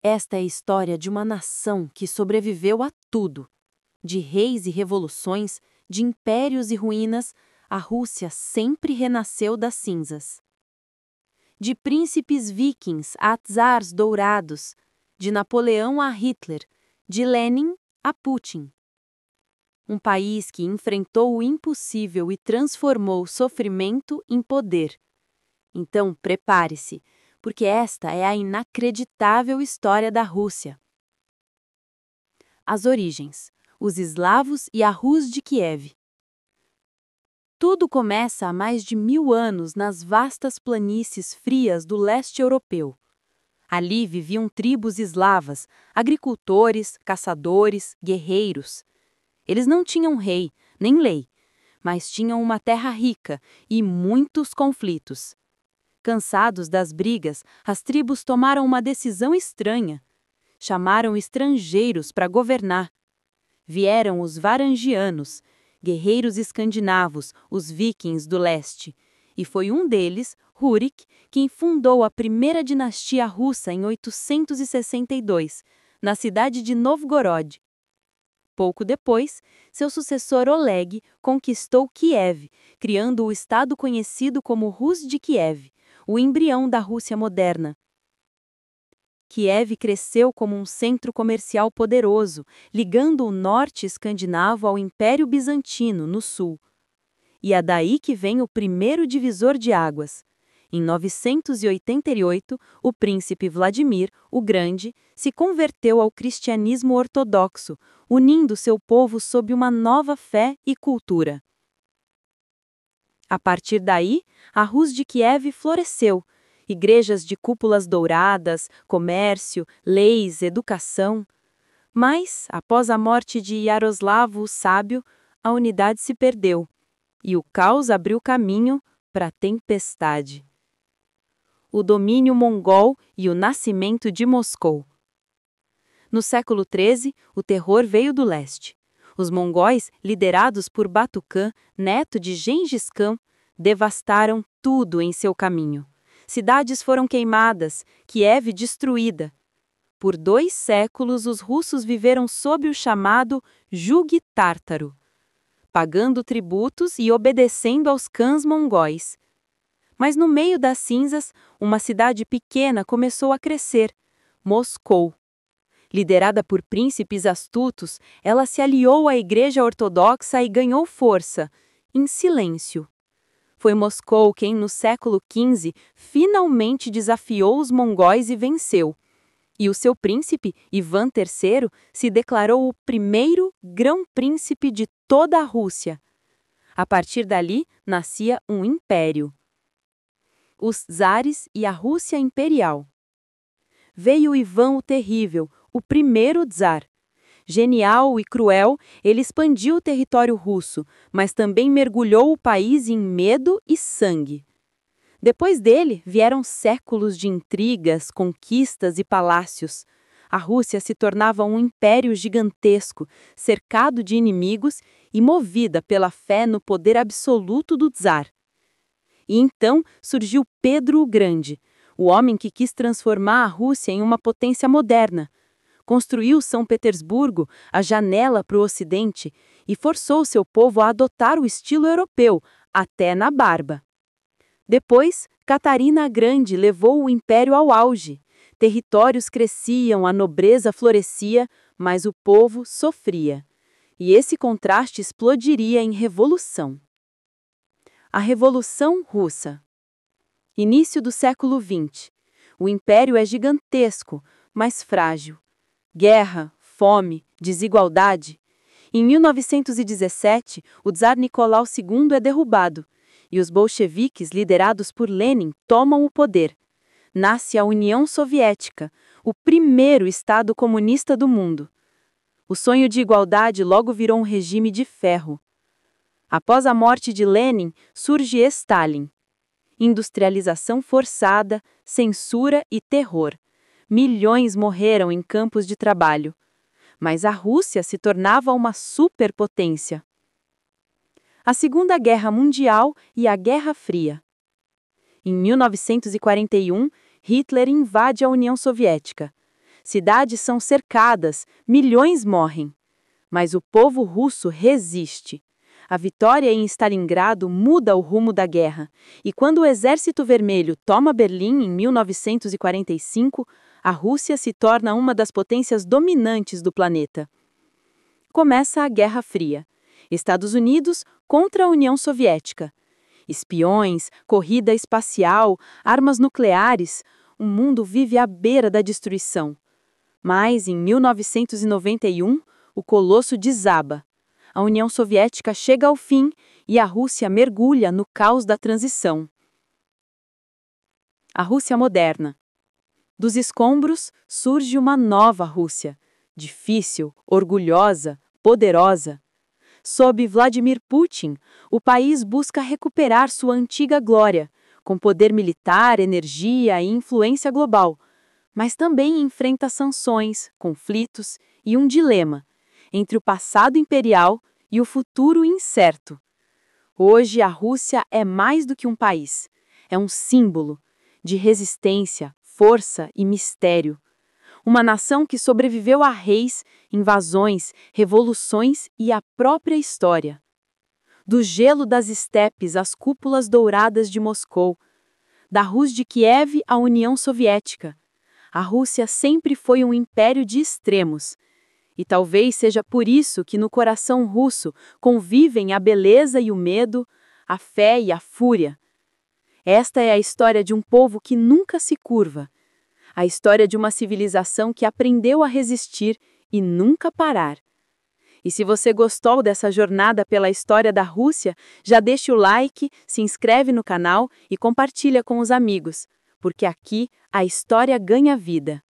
Esta é a história de uma nação que sobreviveu a tudo. De reis e revoluções, de impérios e ruínas, a Rússia sempre renasceu das cinzas. De príncipes vikings a czars dourados, de Napoleão a Hitler, de Lenin a Putin. Um país que enfrentou o impossível e transformou o sofrimento em poder. Então, prepare-se, porque esta é a inacreditável história da Rússia. As origens: os eslavos e a Rus de Kiev. Tudo começa há mais de 1000 anos nas vastas planícies frias do leste europeu. Ali viviam tribos eslavas, agricultores, caçadores, guerreiros. Eles não tinham rei, nem lei, mas tinham uma terra rica e muitos conflitos. Cansados das brigas, as tribos tomaram uma decisão estranha. Chamaram estrangeiros para governar. Vieram os varangianos, guerreiros escandinavos, os vikings do leste, e foi um deles, Rurik, quem fundou a primeira dinastia russa em 862, na cidade de Novgorod. Pouco depois, seu sucessor Oleg conquistou Kiev, criando o estado conhecido como Rus de Kiev, o embrião da Rússia moderna. Kiev cresceu como um centro comercial poderoso, ligando o norte escandinavo ao Império Bizantino, no sul. E é daí que vem o primeiro divisor de águas. Em 988, o príncipe Vladimir, o Grande, se converteu ao cristianismo ortodoxo, unindo seu povo sob uma nova fé e cultura. A partir daí, a Rus de Kiev floresceu. Igrejas de cúpulas douradas, comércio, leis, educação. Mas, após a morte de Yaroslavo o Sábio, a unidade se perdeu, e o caos abriu caminho para a tempestade. O domínio mongol e o nascimento de Moscou. No século XIII, o terror veio do leste. Os mongóis, liderados por Batu-Khan, neto de Gengis Khan, devastaram tudo em seu caminho. Cidades foram queimadas, Kiev destruída. Por 2 séculos, os russos viveram sob o chamado Jugo Tártaro, pagando tributos e obedecendo aos cãs mongóis. Mas no meio das cinzas, uma cidade pequena começou a crescer, Moscou. Liderada por príncipes astutos, ela se aliou à Igreja Ortodoxa e ganhou força, em silêncio. Foi Moscou quem, no século XV, finalmente desafiou os mongóis e venceu. E o seu príncipe, Ivan III, se declarou o primeiro grão-príncipe de toda a Rússia. A partir dali, nascia um império. Os czares e a Rússia imperial. Veio Ivan o Terrível, o primeiro czar. Genial e cruel, ele expandiu o território russo, mas também mergulhou o país em medo e sangue. Depois dele, vieram séculos de intrigas, conquistas e palácios. A Rússia se tornava um império gigantesco, cercado de inimigos e movida pela fé no poder absoluto do czar. E então surgiu Pedro o Grande, o homem que quis transformar a Rússia em uma potência moderna. Construiu São Petersburgo, a janela para o Ocidente, e forçou seu povo a adotar o estilo europeu, até na barba. Depois, Catarina a Grande levou o império ao auge. Territórios cresciam, a nobreza florescia, mas o povo sofria. E esse contraste explodiria em revolução. A Revolução Russa. Início do século XX. O império é gigantesco, mas frágil. Guerra, fome, desigualdade. Em 1917, o czar Nicolau II é derrubado, e os bolcheviques, liderados por Lenin, tomam o poder. Nasce a União Soviética, o primeiro Estado comunista do mundo. O sonho de igualdade logo virou um regime de ferro. Após a morte de Lenin, surge Stalin. Industrialização forçada, censura e terror. Milhões morreram em campos de trabalho. Mas a Rússia se tornava uma superpotência. A Segunda Guerra Mundial e a Guerra Fria. Em 1941, Hitler invade a União Soviética. cidades são cercadas, milhões morrem. Mas o povo russo resiste. A vitória em Stalingrado muda o rumo da guerra, e quando o Exército Vermelho toma Berlim em 1945, a Rússia se torna uma das potências dominantes do planeta. Começa a Guerra Fria. Estados Unidos contra a União Soviética. Espiões, corrida espacial, armas nucleares, o mundo vive à beira da destruição. Mas, em 1991, o colosso desaba. A União Soviética chega ao fim e a Rússia mergulha no caos da transição. A Rússia moderna. Dos escombros surge uma nova Rússia, difícil, orgulhosa, poderosa. Sob Vladimir Putin, o país busca recuperar sua antiga glória, com poder militar, energia e influência global, mas também enfrenta sanções, conflitos e um dilema entre o passado imperial e o futuro incerto. Hoje, a Rússia é mais do que um país. É um símbolo de resistência, força e mistério. Uma nação que sobreviveu a reis, invasões, revoluções e a própria história. Do gelo das estepes às cúpulas douradas de Moscou, da Rus de Kiev à União Soviética, a Rússia sempre foi um império de extremos. E talvez seja por isso que no coração russo convivem a beleza e o medo, a fé e a fúria. Esta é a história de um povo que nunca se curva. A história de uma civilização que aprendeu a resistir e nunca parar. E se você gostou dessa jornada pela história da Rússia, já deixa o like, se inscreve no canal e compartilha com os amigos, porque aqui a história ganha vida.